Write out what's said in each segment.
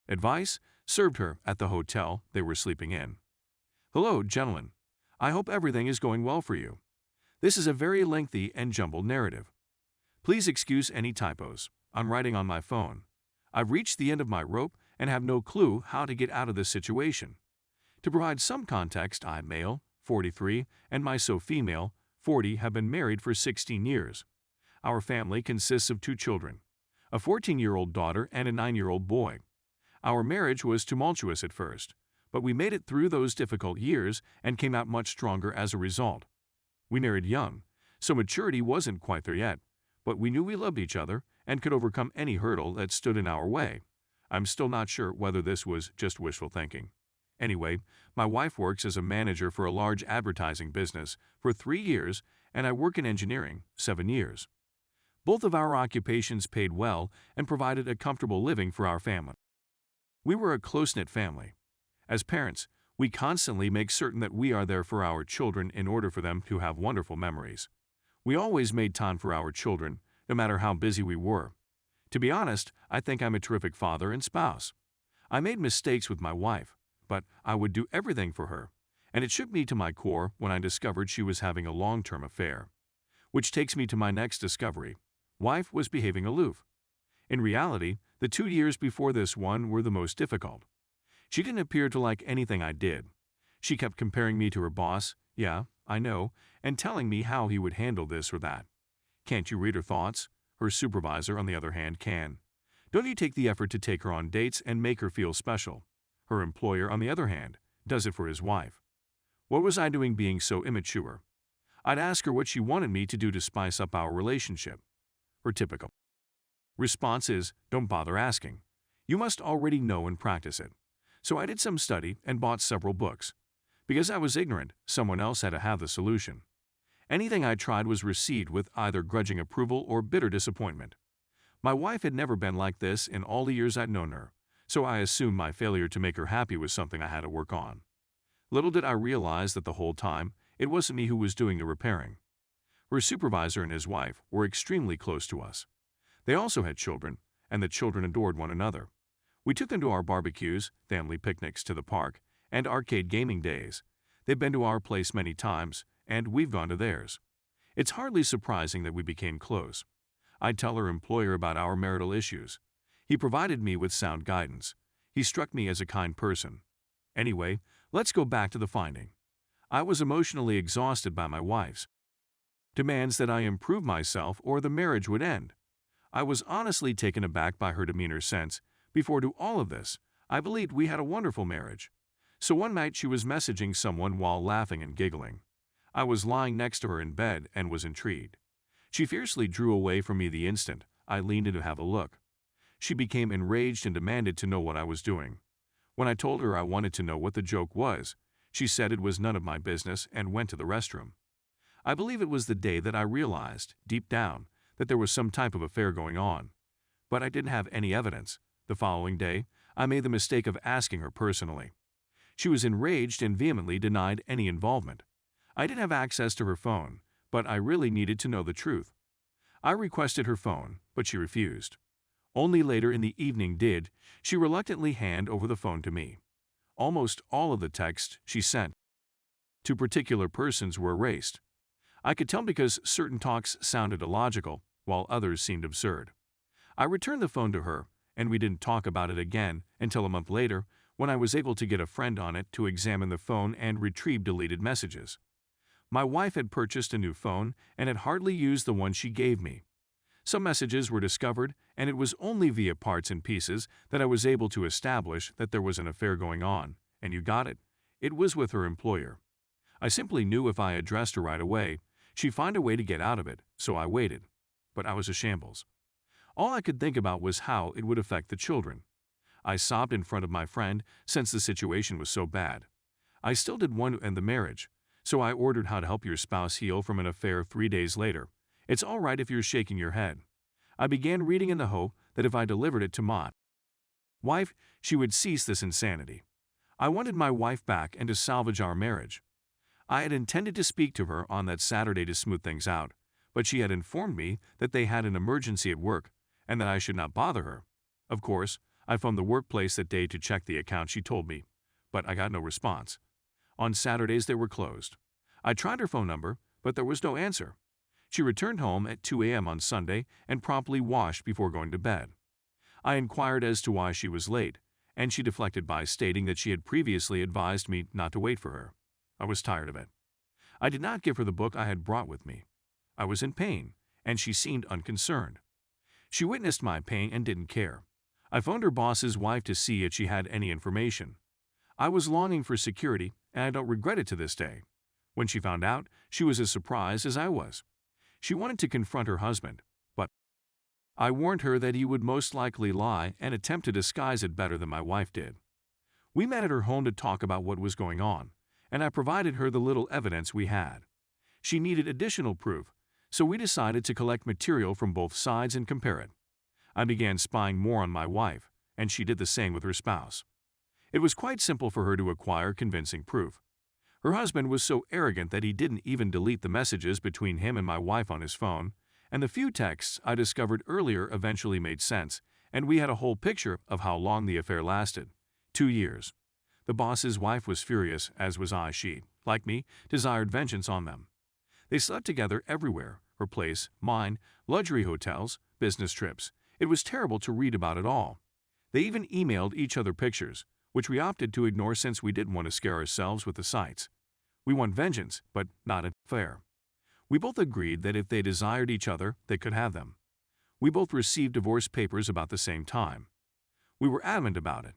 Advice served her at the hotel they were sleeping in. Hello, gentlemen. I hope everything is going well for you. This is a very lengthy and jumbled narrative. Please excuse any typos. I'm writing on my phone. I've reached the end of my rope and have no clue how to get out of this situation. To provide some context, I, male, 43, and my female, 40, have been married for 16 years. Our family consists of 2 children, a 14-year-old daughter and a 9-year-old boy. Our marriage was tumultuous at first, but we made it through those difficult years and came out much stronger as a result. We married young, so maturity wasn't quite there yet, but we knew we loved each other and could overcome any hurdle that stood in our way. I'm still not sure whether this was just wishful thinking. Anyway, my wife works as a manager for a large advertising business for 3 years, and I work in engineering 7 years. Both of our occupations paid well and provided a comfortable living for our family. We were a close-knit family. As parents, we constantly make certain that we are there for our children in order for them to have wonderful memories. We always made time for our children, no matter how busy we were. To be honest, I think I'm a terrific father and spouse. I made mistakes with my wife, but I would do everything for her, and it shook me to my core when I discovered she was having a long-term affair. Which takes me to my next discovery. Wife was behaving aloof. In reality, the 2 years before this one were the most difficult. She didn't appear to like anything I did. She kept comparing me to her boss, yeah, I know, and telling me how he would handle this or that. Can't you read her thoughts? Her supervisor, on the other hand, can. Don't you take the effort to take her on dates and make her feel special? Her employer, on the other hand, does it for his wife. What was I doing being so immature? I'd ask her what she wanted me to do to spice up our relationship. Her typical response is, don't bother asking. You must already know and practice it. So I did some study and bought several books. Because I was ignorant, someone else had to have the solution. Anything I tried was received with either grudging approval or bitter disappointment. My wife had never been like this in all the years I'd known her, so I assumed my failure to make her happy was something I had to work on. Little did I realize that the whole time, it wasn't me who was doing the repairing. Her supervisor and his wife were extremely close to us. They also had children, and the children adored one another. We took them to our barbecues, family picnics to the park, and arcade gaming days. They've been to our place many times, and we've gone to theirs. It's hardly surprising that we became close. I'd tell her employer about our marital issues. He provided me with sound guidance. He struck me as a kind person. Anyway, let's go back to the finding. I was emotionally exhausted by my wife's demands that I improve myself or the marriage would end. I was honestly taken aback by her demeanor since, before to all of this, I believed we had a wonderful marriage. So one night she was messaging someone while laughing and giggling. I was lying next to her in bed and was intrigued. She fiercely drew away from me the instant I leaned in to have a look. She became enraged and demanded to know what I was doing. When I told her I wanted to know what the joke was, she said it was none of my business and went to the restroom. I believe it was the day that I realized, deep down, that there was some type of affair going on. But I didn't have any evidence. The following day, I made the mistake of asking her personally. She was enraged and vehemently denied any involvement. I didn't have access to her phone, but I really needed to know the truth. I requested her phone, but she refused. Only later in the evening did she reluctantly hand over the phone to me. Almost all of the texts she sent to particular persons were erased. I could tell because certain talks sounded illogical, while others seemed absurd. I returned the phone to her, and we didn't talk about it again until a month later, when I was able to get a friend on it to examine the phone and retrieve deleted messages. My wife had purchased a new phone and had hardly used the one she gave me. Some messages were discovered, and it was only via parts and pieces that I was able to establish that there was an affair going on, and you got it. It was with her employer. I simply knew if I addressed her right away, she'd find a way to get out of it, so I waited. But I was a shambles. All I could think about was how it would affect the children. I sobbed in front of my friend since the situation was so bad. I still did want to end the marriage, so I ordered How to Help Your Spouse Heal from an Affair 3 days later. It's all right if you're shaking your head. I began reading in the hope that if I delivered it to my wife, she would cease this insanity. I wanted my wife back and to salvage our marriage. I had intended to speak to her on that Saturday to smooth things out, but she had informed me that they had an emergency at work and that I should not bother her. Of course, I phoned the workplace that day to check the account she told me, but I got no response. On Saturdays they were closed. I tried her phone number, but there was no answer. She returned home at 2 a.m. on Sunday and promptly washed before going to bed. I inquired as to why she was late, and she deflected by stating that she had previously advised me not to wait for her. I was tired of it. I did not give her the book I had brought with me. I was in pain, and she seemed unconcerned. She witnessed my pain and didn't care. I phoned her boss's wife to see if she had any information. I was longing for security, and I don't regret it to this day. When she found out, she was as surprised as I was. She wanted to confront her husband, but I warned her that he would most likely lie and attempt to disguise it better than my wife did. We met at her home to talk about what was going on, and I provided her the little evidence we had. She needed additional proof, so we decided to collect material from both sides and compare it. I began spying more on my wife, and she did the same with her spouse. It was quite simple for her to acquire convincing proof. Her husband was so arrogant that he didn't even delete the messages between him and my wife on his phone, and the few texts I discovered earlier eventually made sense, and we had a whole picture of how long the affair lasted. 2 years. The boss's wife was furious, as was I. She, like me, desired vengeance on them. They slept together everywhere, her place, mine, luxury hotels, business trips. It was terrible to read about it all. They even emailed each other pictures, which we opted to ignore since we didn't want to scare ourselves with the sights. We want vengeance, but not an affair. We both agreed that if they desired each other, they could have them. We both received divorce papers about the same time. We were adamant about it.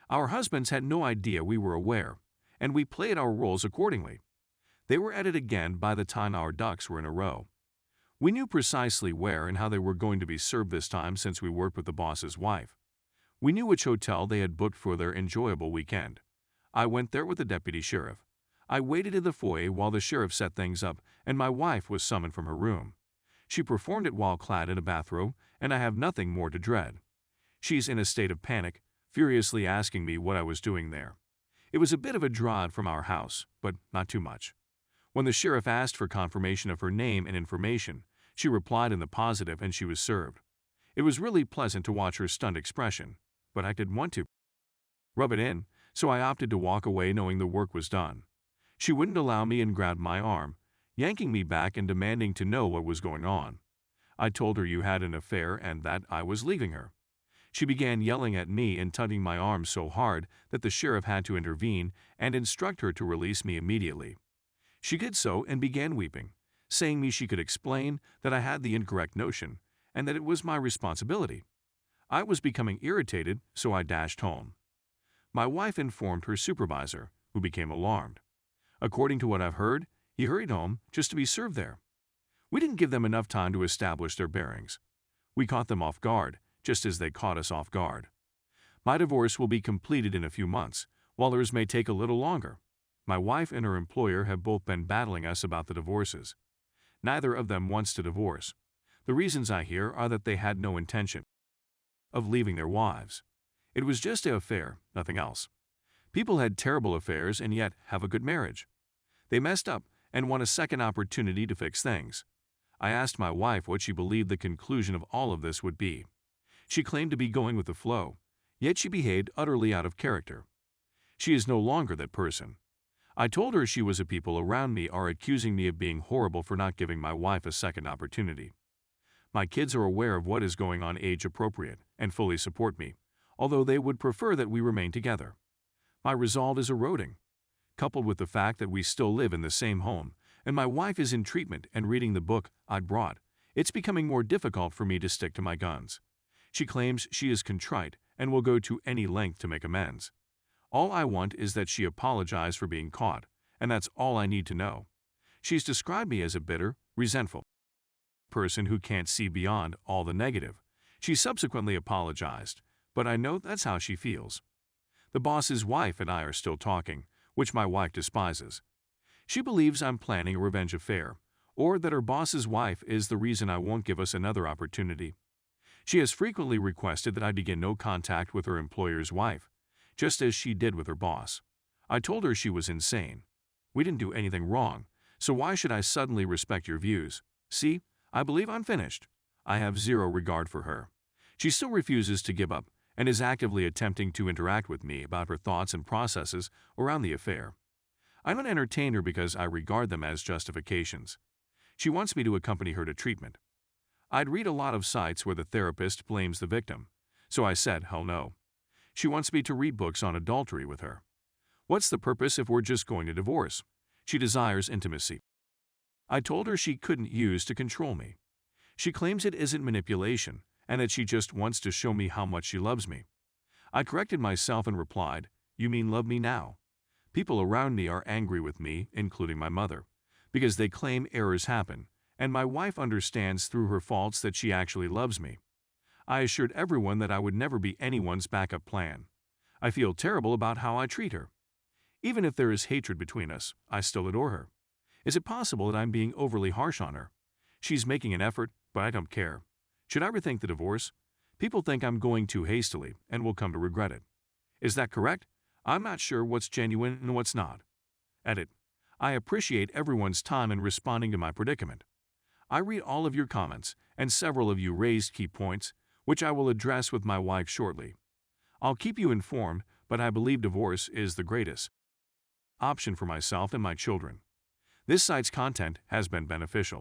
Our husbands had no idea we were aware, and we played our roles accordingly. They were at it again by the time our ducks were in a row. We knew precisely where and how they were going to be served this time since we worked with the boss's wife. We knew which hotel they had booked for their enjoyable weekend. I went there with the deputy sheriff. I waited in the foyer while the sheriff set things up, and my wife was summoned from her room. She performed it while clad in a bathrobe, and I have nothing more to dread. She's in a state of panic, furiously asking me what I was doing there. It was a bit of a drive from our house, but not too much. When the sheriff asked for confirmation of her name and information, she replied in the positive and she was served. It was really pleasant to watch her stunned expression, but I didn't want to rub it in, so I opted to walk away knowing the work was done. She wouldn't allow me and grabbed my arm, yanking me back and demanding to know what was going on. I told her you had an affair and that I was leaving her. She began yelling at me and tugging my arm so hard that the sheriff had to intervene and instruct her to release me immediately. She did so and began weeping, saying me she could explain that I had the incorrect notion and that it was my responsibility. I was becoming irritated, so I dashed home. My wife informed her supervisor, who became alarmed. According to what I've heard, he hurried home just to be served there. We didn't give them enough time to establish their bearings. We caught them off guard, just as they caught us off guard. My divorce will be completed in a few months, while theirs may take a little longer. My wife and her employer have both been battling us about the divorces. Neither of them wants to divorce. The reasons I hear are that they had no intention of leaving their wives. It was just an affair, nothing else. People had terrible affairs and yet have a good marriage. They messed up and want a second opportunity to fix things. I asked my wife what she believed the conclusion of all of this would be. She claimed to be going with the flow, yet she behaved utterly out of character. She is no longer that person. I told her she was a people around me are accusing me of being horrible for not giving my wife a second opportunity. My kids are aware of what is going on age appropriate and fully support me, although they would prefer that we remain together. My resolve is eroding, coupled with the fact that we still live in the same home, and my wife is in treatment and reading the book I'd brought. It's becoming more difficult for me to stick to my guns. She claims she is contrite and will go to any length to make amends. All I want is that she apologize for being caught, and that's all I need to know. She's described me as a bitter, resentful person who can't see beyond all the negative. She subsequently apologized, but I know that's how she feels. The boss's wife and I are still talking, which my wife despises. She believes I'm planning a revenge affair, or that her boss's wife is the reason I won't give us another opportunity. She has frequently requested that I begin no contact with her employer's wife, just as she did with her boss. I told her she was insane. We didn't do anything wrong, so why should I suddenly respect your views? See, I believe I'm finished. I have zero regard for her. She still refuses to give up, and is actively attempting to interact with me about her thoughts and processes around the affair. I don't entertain her because I regard them as justifications. She wants me to accompany her to treatment. I'd read a lot of sites where the therapist blames the victim, so I said, hell no. She wants me to read books on adultery with her. What's the purpose if we're just going to divorce? She desires intimacy. I told her she couldn't use to control me. She claims it isn't manipulation and that she just wants to show me how much she loves me. I corrected myself and replied, you mean love me now? People around me are angry with me, including my mother, because they claim errors happen, and my wife understands through her faults that she actually loves me. I assured everyone that I would never be anyone's backup plan. I feel terrible about how I treat her. Even if there is hatred between us, I still adore her. Is it possible that I'm being overly harsh on her? She's making an effort, but I don't care. Should I rethink the divorce? People think I'm going too hastily and will come to regret it. Is that correct? I'm not sure what's genuine and what's not. Edit. I appreciate everyone's time in responding to my predicament. I read all of your comments, and several of you raised key points, which I will address with my wife shortly. I'll keep you informed, but I believe divorce is the greatest option for myself and my children. This site's content has been beneficial.